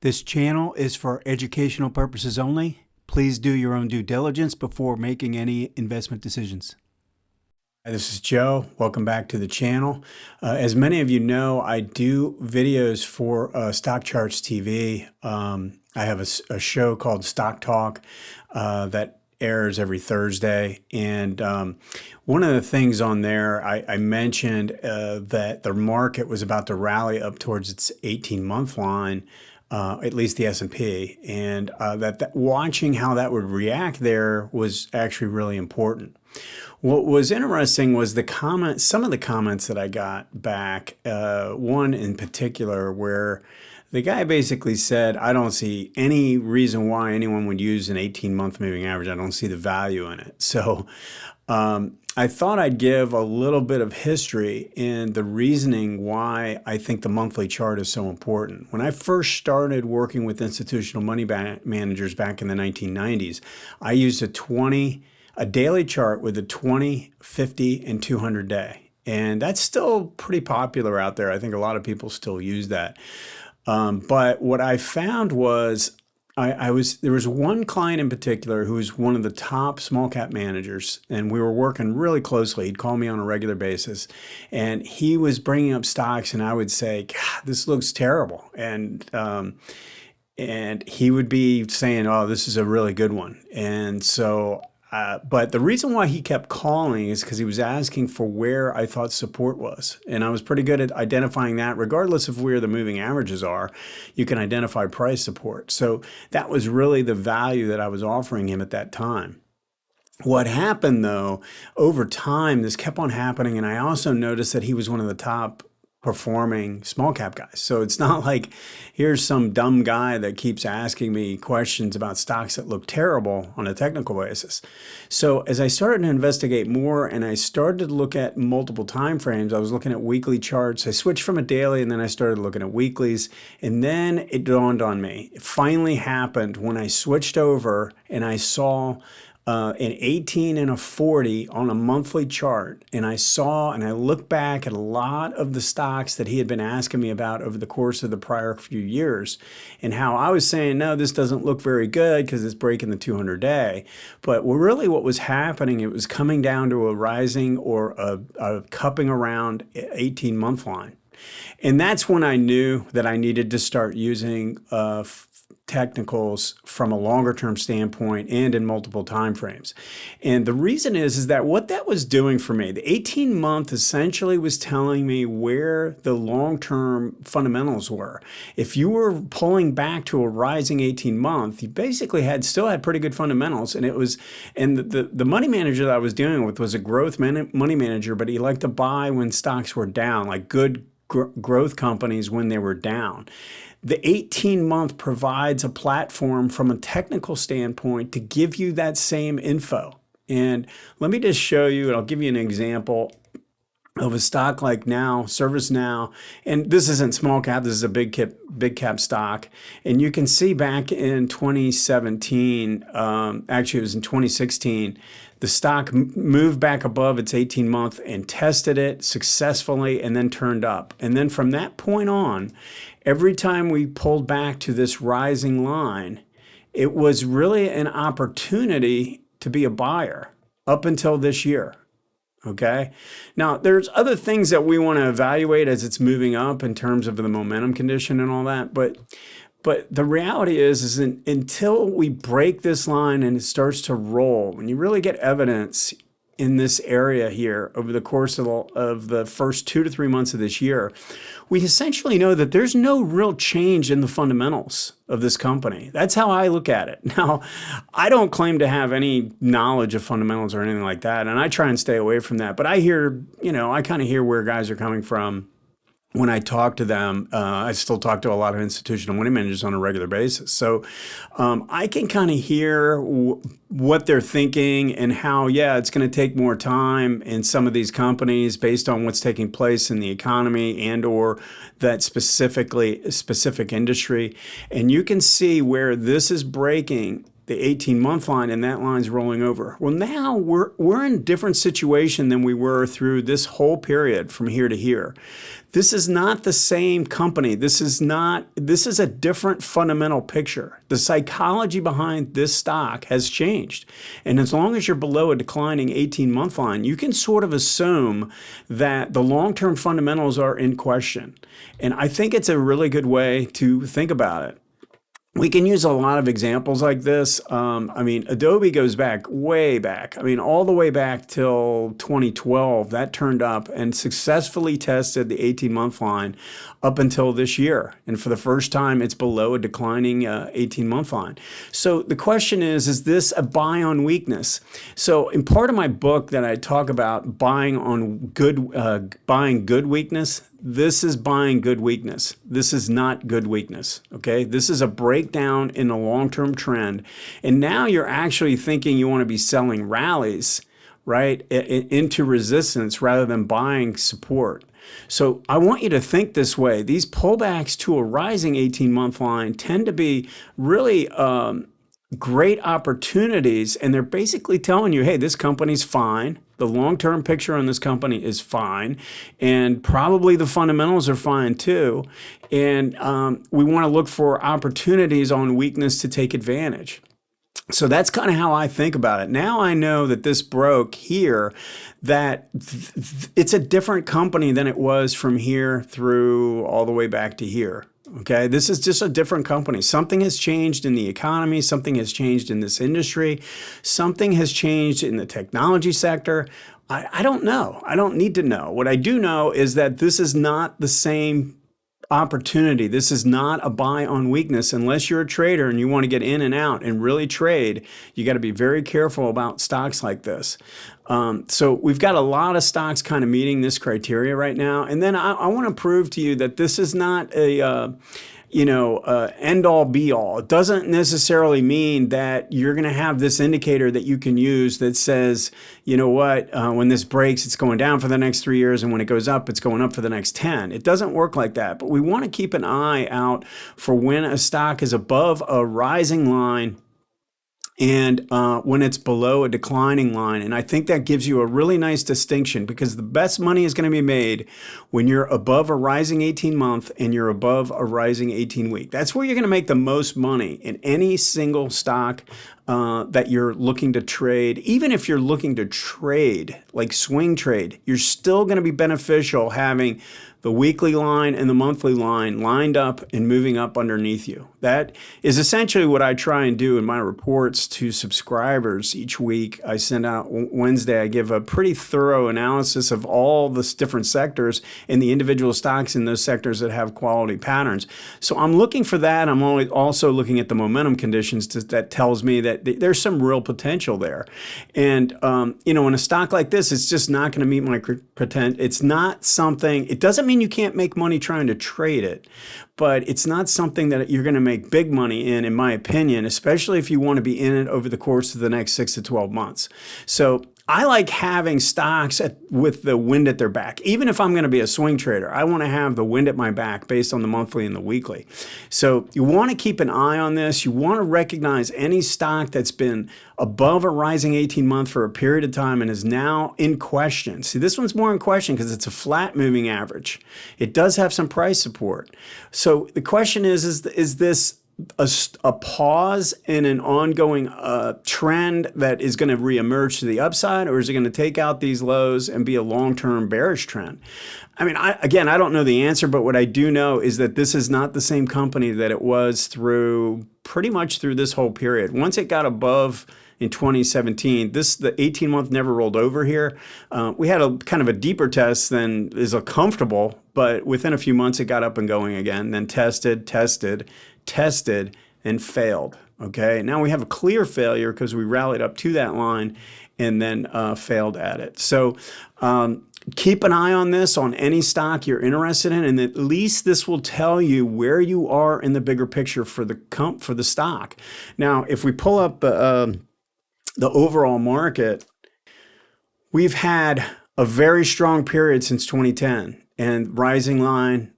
This channel is for educational purposes only. Please do your own due diligence before making any investment decisions. Hi, this is Joe. Welcome back to the channel. As many of you know, I do videos for Stock Charts TV. I have a show called Stock Talk that airs every Thursday. And one of the things on there, I mentioned that the market was about to rally up towards its 18-month line, at least the S&P, and that watching how that would react there was actually really important. What was interesting was some of the comments that I got back, one in particular where the guy basically said, I don't see any reason why anyone would use an 18-month moving average. I don't see the value in it. So I thought I'd give a little bit of history in the reasoning why I think the monthly chart is so important. When I first started working with institutional money managers back in the 1990s, I used a daily chart with a 20, 50, and 200 day. And that's still pretty popular out there. I think a lot of people still use that. But what I found was there was one client in particular who was one of the top small cap managers, and we were working really closely. He'd call me on a regular basis, and he was bringing up stocks, and I would say, God, this looks terrible. And he would be saying, oh, this is a really good one. And so but the reason why he kept calling is because he was asking for where I thought support was. And I was pretty good at identifying that. Regardless of where the moving averages are, you can identify price support. So that was really the value that I was offering him at that time. What happened, though, over time, this kept on happening. And I also noticed that he was one of the top performing small cap guys. So it's not like here's some dumb guy that keeps asking me questions about stocks that look terrible on a technical basis. So as I started to investigate more and I started to look at multiple time frames, I was looking at weekly charts. I switched from a daily and then I started looking at weeklies. And then it dawned on me. It finally happened when I switched over and I saw an 18 and a 40 on a monthly chart. And I looked back at a lot of the stocks that he had been asking me about over the course of the prior few years and how I was saying, no, this doesn't look very good because it's breaking the 200 day. But what was happening, it was coming down to a rising or a cupping around 18-month line. And that's when I knew that I needed to start using technicals from a longer term standpoint and in multiple time frames. And the reason is that what that was doing for me, the 18-month essentially was telling me where the long-term fundamentals were. If you were pulling back to a rising 18-month, you basically still had pretty good fundamentals. And the money manager that I was dealing with was a growth money manager, but he liked to buy when stocks were down, like good growth companies when they were down. The 18-month provides a platform from a technical standpoint to give you that same info. And let me just show you, and I'll give you an example of a stock like ServiceNow, and this isn't small cap, this is a big cap stock. And you can see back in 2017, actually it was in 2016, the stock moved back above its 18-month and tested it successfully and then turned up. And then from that point on, every time we pulled back to this rising line, it was really an opportunity to be a buyer up until this year. Okay. Now, there's other things that we want to evaluate as it's moving up in terms of the momentum condition and all that. But the reality is until we break this line and it starts to roll, when you really get evidence in this area here over the course of the first 2 to 3 months of this year, we essentially know that there's no real change in the fundamentals of this company. That's how I look at it. Now, I don't claim to have any knowledge of fundamentals or anything like that, and I try and stay away from that. But I kind of hear where guys are coming from. When I talk to them, I still talk to a lot of institutional money managers on a regular basis. So I can kind of hear what they're thinking and how, it's going to take more time in some of these companies based on what's taking place in the economy and or that specific industry. And you can see where this is breaking the 18-month line, and that line's rolling over. Well, now we're in a different situation than we were through this whole period from here to here. This is not the same company. This is a different fundamental picture. The psychology behind this stock has changed. And as long as you're below a declining 18-month line, you can sort of assume that the long-term fundamentals are in question. And I think it's a really good way to think about it. We can use a lot of examples like this. I mean, Adobe goes back, way back. I mean, all the way back till 2012, that turned up and successfully tested the 18-month line up until this year. And for the first time, it's below a declining 18-month line. So the question is this a buy on weakness? So in part of my book that I talk about buying good weakness, this is buying good weakness. This is not good weakness, okay? This is a breakdown in a long-term trend. And now you're actually thinking you want to be selling rallies, right, into resistance rather than buying support. So I want you to think this way. These pullbacks to a rising 18-month line tend to be really great opportunities, and they're basically telling you, hey, this company's fine. The long-term picture on this company is fine, and probably the fundamentals are fine too. And we want to look for opportunities on weakness to take advantage. So that's kind of how I think about it. Now I know that this broke here, that it's a different company than it was from here through all the way back to here. Okay, this is just a different company. Something has changed in the economy. Something has changed in this industry. Something has changed in the technology sector. I don't know. I don't need to know. What I do know is that this is not the same opportunity. This is not a buy on weakness. Unless you're a trader and you want to get in and out and really trade, you got to be very careful about stocks like this. So we've got a lot of stocks kind of meeting this criteria right now. And then I want to prove to you that this is not a end all be all. It doesn't necessarily mean that you're going to have this indicator that you can use that says, you know what, when this breaks, it's going down for the next 3 years. And when it goes up, it's going up for the next 10. It doesn't work like that. But we want to keep an eye out for when a stock is above a rising line and when it's below a declining line. And I think that gives you a really nice distinction, because the best money is going to be made when you're above a rising 18-month and you're above a rising 18-week. That's where you're going to make the most money in any single stock that you're looking to trade. Even if you're looking to trade, like swing trade, you're still going to be beneficial having the weekly line and the monthly line lined up and moving up underneath you. That is essentially what I try and do in my reports to subscribers each week. I send out Wednesday, I give a pretty thorough analysis of all the different sectors and the individual stocks in those sectors that have quality patterns. So I'm looking for that. I'm also looking at the momentum conditions that tells me that there's some real potential there. And, in a stock like this, it's just not going to meet my potential. It's not something, it doesn't mean you can't make money trying to trade it, but it's not something that you're going to make big money in my opinion, especially if you want to be in it over the course of the next 6 to 12 months. So I like having stocks with the wind at their back. Even if I'm going to be a swing trader, I want to have the wind at my back based on the monthly and the weekly. So you want to keep an eye on this. You want to recognize any stock that's been above a rising 18-month for a period of time and is now in question. See, this one's more in question because it's a flat moving average. It does have some price support. So the question is this a pause in an ongoing trend that is going to reemerge to the upside, or is it going to take out these lows and be a long-term bearish trend? I mean, I don't know the answer, but what I do know is that this is not the same company that it was pretty much through this whole period. Once it got above in 2017, the 18-month never rolled over here. We had a kind of a deeper test than is a comfortable, but within a few months it got up and going again, then tested, and failed. Okay, now we have a clear failure because we rallied up to that line and then failed at it. So keep an eye on this on any stock you're interested in, and at least this will tell you where you are in the bigger picture for the stock. Now, if we pull up the overall market, we've had a very strong period since 2010, and rising line,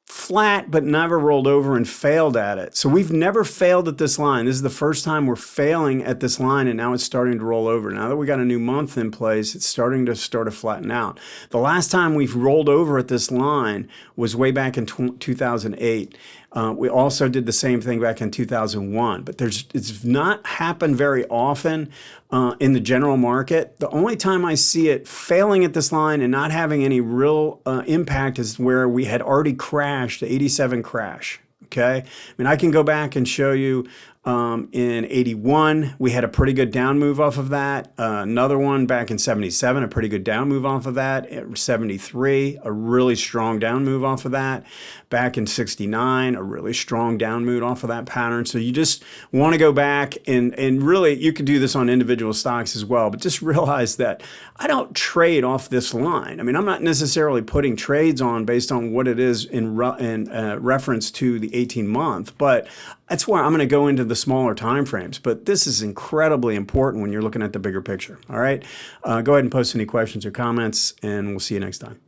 flat but never rolled over and failed at it. So we've never failed at this line. This is the first time we're failing at this line, and now it's starting to roll over. Now that we got a new month in place, it's starting to flatten out. The last time we've rolled over at this line was way back in 2008. We also did the same thing back in 2001, but it's not happened very often in the general market. The only time I see it failing at this line and not having any real impact is where we had already crashed, the 87 crash. Okay. I mean, I can go back and show you in 81, we had a pretty good down move off of that. Another one back in 77, a pretty good down move off of that. 73, a really strong down move off of that. Back in 69, a really strong down move off of that pattern. So you just want to go back and really, you could do this on individual stocks as well, but just realize that I don't trade off this line. I mean, I'm not necessarily putting trades on based on what it is in reference to the 18-month, but that's where I'm going to go into the smaller time frames. But this is incredibly important when you're looking at the bigger picture. All right. Go ahead and post any questions or comments, and we'll see you next time.